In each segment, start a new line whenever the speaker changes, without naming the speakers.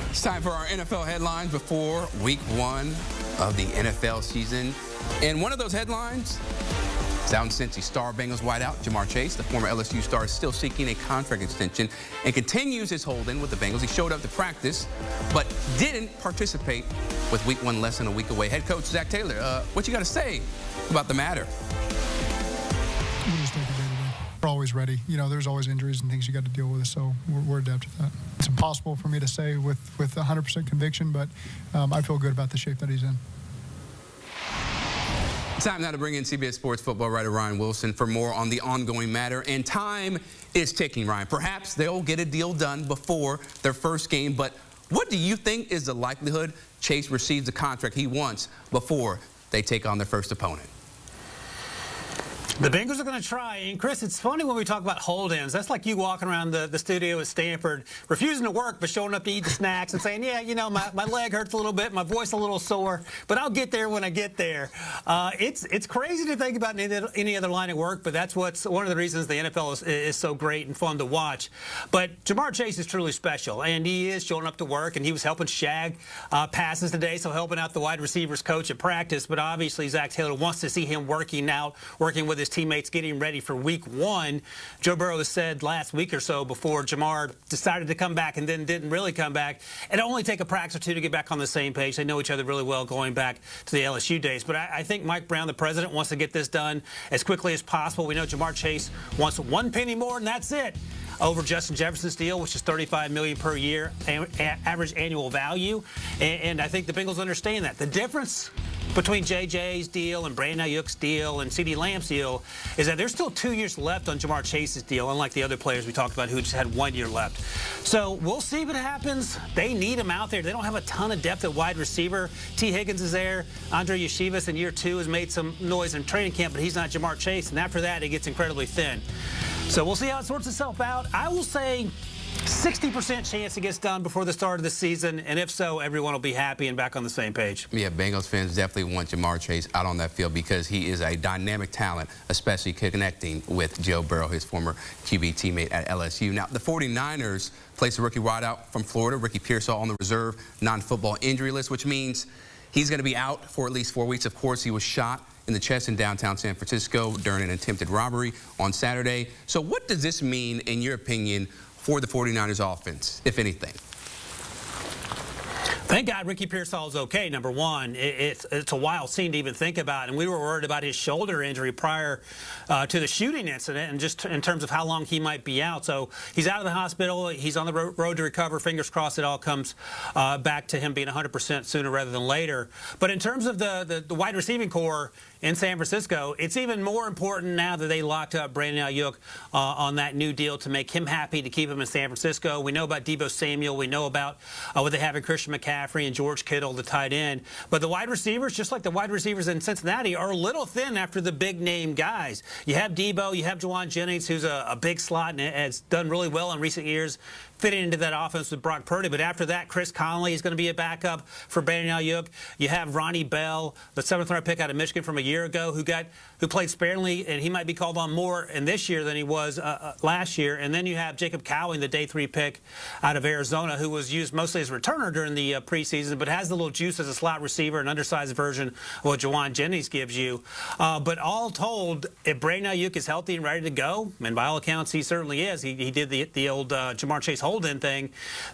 It's time for our NFL headlines before week 1 of the NFL season. And one of those headlines is out in Cincy. Star Bengals wideout Ja'Marr Chase, the former LSU star, is still seeking a contract extension and continues his hold-in with the Bengals. He showed up to practice, but didn't participate with week 1 less than a week away. Head coach Zach Taylor, what you got to say about the matter?
We'll just take it day to day. We're always ready. You know, there's always injuries and things you got to deal with, so we're adept at that. It's impossible for me to say with 100% conviction, but I feel good about the shape that he's in.
Time now to bring in CBS Sports football writer Ryan Wilson for more on the ongoing matter. And time is ticking, Ryan. Perhaps they'll get a deal done before their first game, but what do you think is the likelihood Chase receives the contract he wants before they take on their first opponent?
The Bengals are going to try. And, Chris, it's funny when we talk about hold-ins. That's like you walking around the studio at Stanford, refusing to work but showing up to eat the snacks and saying, yeah, you know, my leg hurts a little bit, my voice a little sore, but I'll get there when I get there. It's crazy to think about any other line of work, but that's what's one of the reasons the NFL is so great and fun to watch. But Ja'Marr Chase is truly special, and he is showing up to work, and he was helping shag passes today, so helping out the wide receivers coach at practice. But obviously, Zach Taylor wants to see him working with his teammates getting ready for week 1. Joe Burrow has said last week or so before Ja'Marr decided to come back and then didn't really come back, it'll only take a practice or two to get back on the same page. They know each other really well going back to the LSU days. But I think Mike Brown, the president, wants to get this done as quickly as possible. We know Ja'Marr Chase wants one penny more, and that's it, over Justin Jefferson's deal, which is $35 million per year, average annual value. And I think the Bengals understand that. The difference between JJ's deal and Brandon Ayuk's deal and CeeDee Lamb's deal is that there's still 2 years left on Ja'Marr Chase's deal, unlike the other players we talked about who just had 1 year left. So we'll see what happens. They need him out there. They don't have a ton of depth at wide receiver. T. Higgins is there. Andre Yeshivas in year 2 has made some noise in training camp, but he's not Ja'Marr Chase. And after that, it gets incredibly thin. So we'll see how it sorts itself out. I will say 60% chance it gets done before the start of the season, and if so, everyone will be happy and back on the same page. Yeah,
Bengals fans definitely want Ja'Marr Chase out on that field because he is a dynamic talent, especially connecting with Joe Burrow, his former QB teammate at LSU. Now, the 49ers placed a rookie wideout from Florida, Ricky Pearsall, on the reserve non-football injury list, which means he's going to be out for at least 4 weeks. Of course, he was shot in the chest in downtown San Francisco during an attempted robbery on Saturday. So what does this mean, in your opinion, for the 49ers offense, if anything?
Thank God Ricky Pearsall is okay, number one. It's a wild scene to even think about, and we were worried about his shoulder injury prior to the shooting incident and just in terms of how long he might be out. So he's out of the hospital. He's on the road to recover. Fingers crossed it all comes back to him being 100% sooner rather than later. But in terms of the wide receiving core in San Francisco, it's even more important now that they locked up Brandon Ayuk on that new deal to make him happy, to keep him in San Francisco. We know about Deebo Samuel. We know about what they have in Christian McCaffrey and George Kittle, the tight end. But the wide receivers, just like the wide receivers in Cincinnati, are a little thin after the big-name guys. You have Deebo, you have Juwan Jennings, who's a big slot and has done really well in recent years, fitting into that offense with Brock Purdy. But after that, Chris Conley is going to be a backup for Brandon Ayuk. You have Ronnie Bell, the 7th-round pick out of Michigan from a year ago, who played sparingly, and he might be called on more in this year than he was last year. And then you have Jacob Cowing, the day 3 pick out of Arizona, who was used mostly as a returner during the preseason, but has the little juice as a slot receiver, an undersized version of what Juwan Jennings gives you. But all told, if Brandon Ayuk is healthy and ready to go, and by all accounts he certainly is, he did the old Ja'Marr Chase hold-in thing,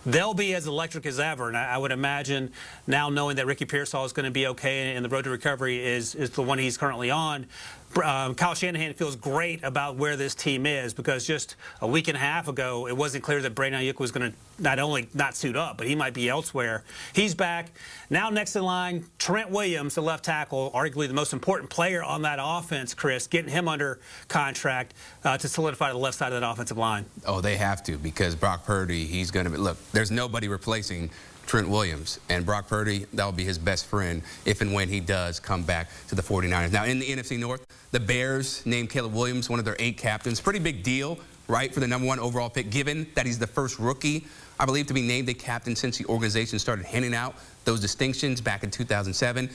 they'll be as electric as ever. And I would imagine now, knowing that Ricky Pearsall is going to be okay and the road to recovery is the one he's currently on, Kyle Shanahan feels great about where this team is, because just a week and a half ago, it wasn't clear that Brandon Ayuk was going to not only not suit up, but he might be elsewhere. He's back. Now next in line, Trent Williams, the left tackle, arguably the most important player on that offense, Chris, getting him under contract to solidify the left side of that offensive line.
Oh, they have to, because Brock Purdy, he's going to be, look, there's nobody replacing Trent Williams, and Brock Purdy, that will be his best friend if and when he does come back to the 49ers. Now, in the NFC North, the Bears named Caleb Williams one of their 8 captains. Pretty big deal, right, for the #1 overall pick, given that he's the first rookie, I believe, to be named a captain since the organization started handing out those distinctions back in 2007.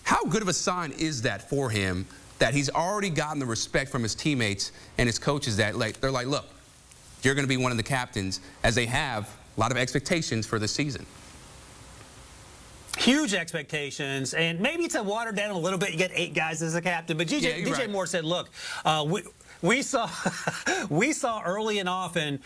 How good of a sign is that for him, that he's already gotten the respect from his teammates and his coaches, that they're like, look, you're going to be one of the captains, as they have a lot of expectations for this season?
huge expectations, and maybe it's watered down a little bit. You get 8 guys as a captain, but DJ
right.
Moore said, look, we saw early and often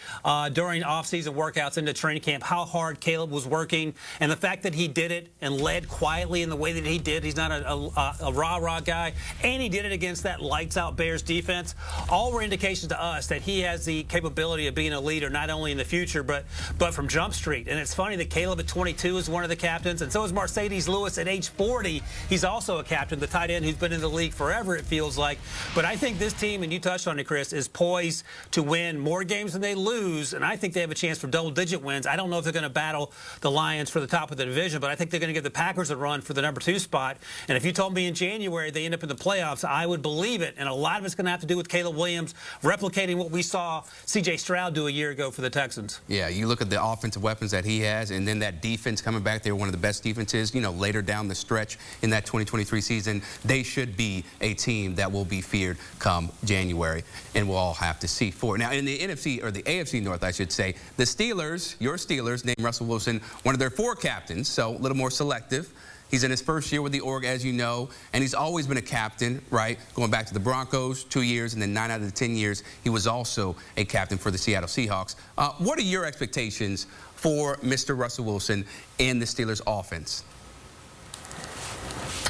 during off-season workouts into training camp how hard Caleb was working, and the fact that he did it and led quietly in the way that he did. He's not a rah-rah guy, and he did it against that lights-out Bears defense. All were indications to us that he has the capability of being a leader, not only in the future, but from Jump Street. And it's funny that Caleb at 22 is one of the captains, and so is Mercedes Lewis at age 40. He's also a captain, the tight end who's been in the league forever, it feels like. But I think this team, and you touched on it, Chris, is poised to win more games than they lose, and I think they have a chance for double-digit wins. I don't know if they're going to battle the Lions for the top of the division, but I think they're going to give the Packers a run for the number 2 spot. And if you told me in January they end up in the playoffs, I would believe it. And a lot of it's going to have to do with Caleb Williams replicating what we saw C.J. Stroud do a year ago for the Texans.
Yeah, you look at the offensive weapons that he has, and then that defense coming back. They were one of the best defenses, later down the stretch in that 2023 season. They should be a team that will be feared come January, and we'll all have to see for it. Now, in the NFC, or the AFC North, I should say, the Steelers, your Steelers, named Russell Wilson one of their 4 captains, so a little more selective. He's in his first year with the org, as you know, and he's always been a captain, right? Going back to the Broncos, 2 years, and then 9 out of the 10 years, he was also a captain for the Seattle Seahawks. What are your expectations for Mr. Russell Wilson and the Steelers offense?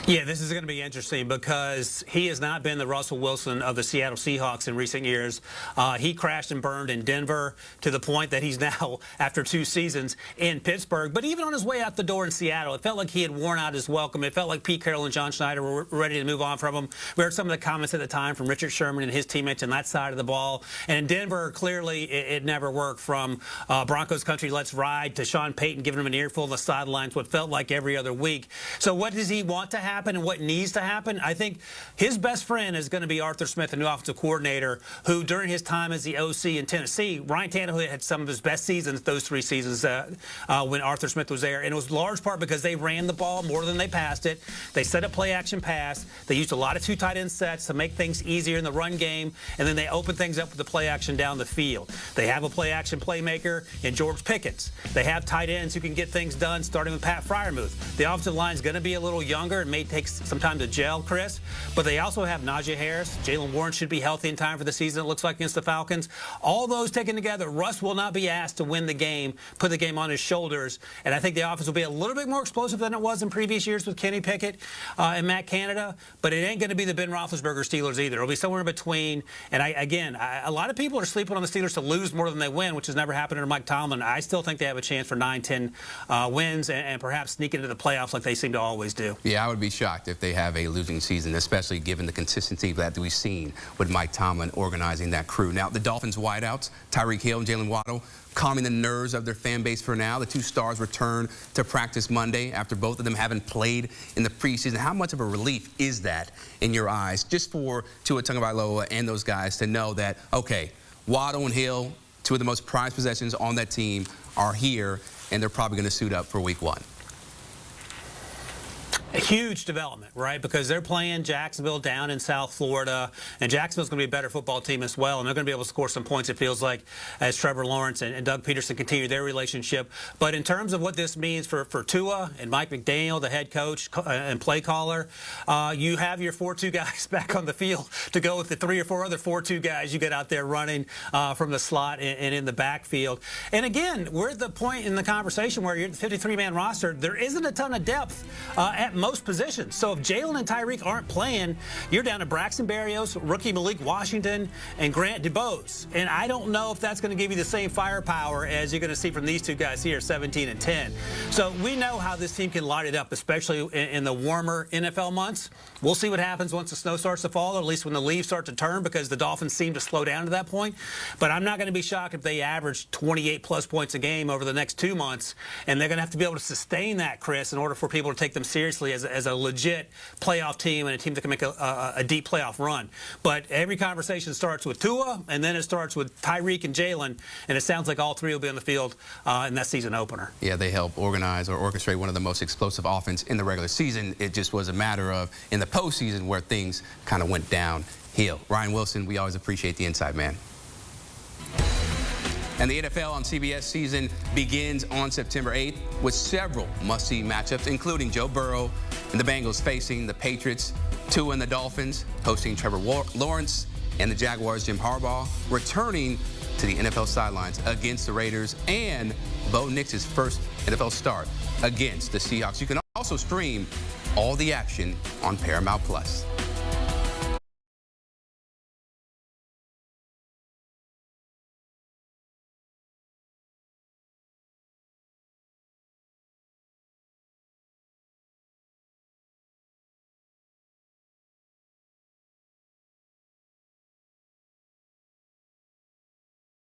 Yeah, this is going to be interesting because he has not been the Russell Wilson of the Seattle Seahawks in recent years. He crashed and burned in Denver to the point that he's now, after 2 seasons, in Pittsburgh. But even on his way out the door in Seattle, it felt like he had worn out his welcome. It felt like Pete Carroll and John Schneider were ready to move on from him. We heard some of the comments at the time from Richard Sherman and his teammates on that side of the ball. And in Denver, clearly, it never worked. From Broncos country, let's ride, to Sean Payton giving him an earful on the sidelines, what felt like every other week. So what does he want to happen and what needs to happen? I think his best friend is going to be Arthur Smith, the new offensive coordinator, who during his time as the OC in Tennessee, Ryan Tannehill had some of his best seasons, those 3 seasons when Arthur Smith was there. And it was large part because they ran the ball more than they passed it. They set up play-action pass. They used a lot of 2 tight end sets to make things easier in the run game, and then they opened things up with the play-action down the field. They have a play-action playmaker in George Pickens. They have tight ends who can get things done, starting with Pat Freiermuth. The offensive line is going to be a little younger. It may take some time to gel, Chris, but they also have Najee Harris. Jalen Warren should be healthy in time for the season, it looks like, against the Falcons. All those taken together, Russ will not be asked to win the game, put the game on his shoulders, and I think the offense will be a little bit more explosive than it was in previous years with Kenny Pickett and Matt Canada, but it ain't going to be the Ben Roethlisberger Steelers either. It'll be somewhere in between, and a lot of people are sleeping on the Steelers to lose more than they win, which has never happened under Mike Tomlin. I still think they have a chance for 9-10 wins and perhaps sneak into the playoffs like they seem to always do.
Yeah, I would be shocked if they have a losing season, especially given the consistency that we've seen with Mike Tomlin organizing that crew. Now, the Dolphins wideouts, Tyreek Hill and Jalen Waddle, calming the nerves of their fan base for now. The 2 stars return to practice Monday after both of them haven't played in the preseason. How much of a relief is that in your eyes, just for Tua Tagovailoa and those guys to know that, okay, Waddle and Hill, 2 of the most prized possessions on that team, are here, and they're probably going to suit up for Week 1?
A huge development, right? Because they're playing Jacksonville down in South Florida, and Jacksonville's going to be a better football team as well, and they're going to be able to score some points, it feels like, as Trevor Lawrence and Doug Peterson continue their relationship. But in terms of what this means for Tua and Mike McDaniel, the head coach and play caller, you have your 4-2 guys back on the field to go with the 3 or 4 other 4-2 guys you get out there running from the slot and in the backfield. And again, we're at the point in the conversation where you're at the 53-man roster. There isn't a ton of depth at most positions. So if Jalen and Tyreek aren't playing, you're down to Braxton Berrios, rookie Malik Washington, and Grant DuBose. And I don't know if that's going to give you the same firepower as you're going to see from these 2 guys here, 17 and 10. So we know how this team can light it up, especially in the warmer NFL months. We'll see what happens once the snow starts to fall, or at least when the leaves start to turn, because the Dolphins seem to slow down to that point. But I'm not going to be shocked if they average 28-plus points a game over the next 2 months, and they're going to have to be able to sustain that, Chris, in order for people to take them seriously as a legit playoff team and a team that can make a deep playoff run. But every conversation starts with Tua, and then it starts with Tyreek and Jalen, and it sounds like all 3 will be on the field in that season opener.
Yeah, they help organize or orchestrate one of the most explosive offense in the regular season. It just was a matter of in the postseason where things kind of went downhill. Ryan Wilson, we always appreciate the insight, man. And the NFL on CBS season begins on September 8th with several must-see matchups, including Joe Burrow and the Bengals facing the Patriots, Tua and the Dolphins hosting Trevor Lawrence, and the Jaguars' Jim Harbaugh returning to the NFL sidelines against the Raiders, and Bo Nix's first NFL start against the Seahawks. You can also stream all the action on Paramount+.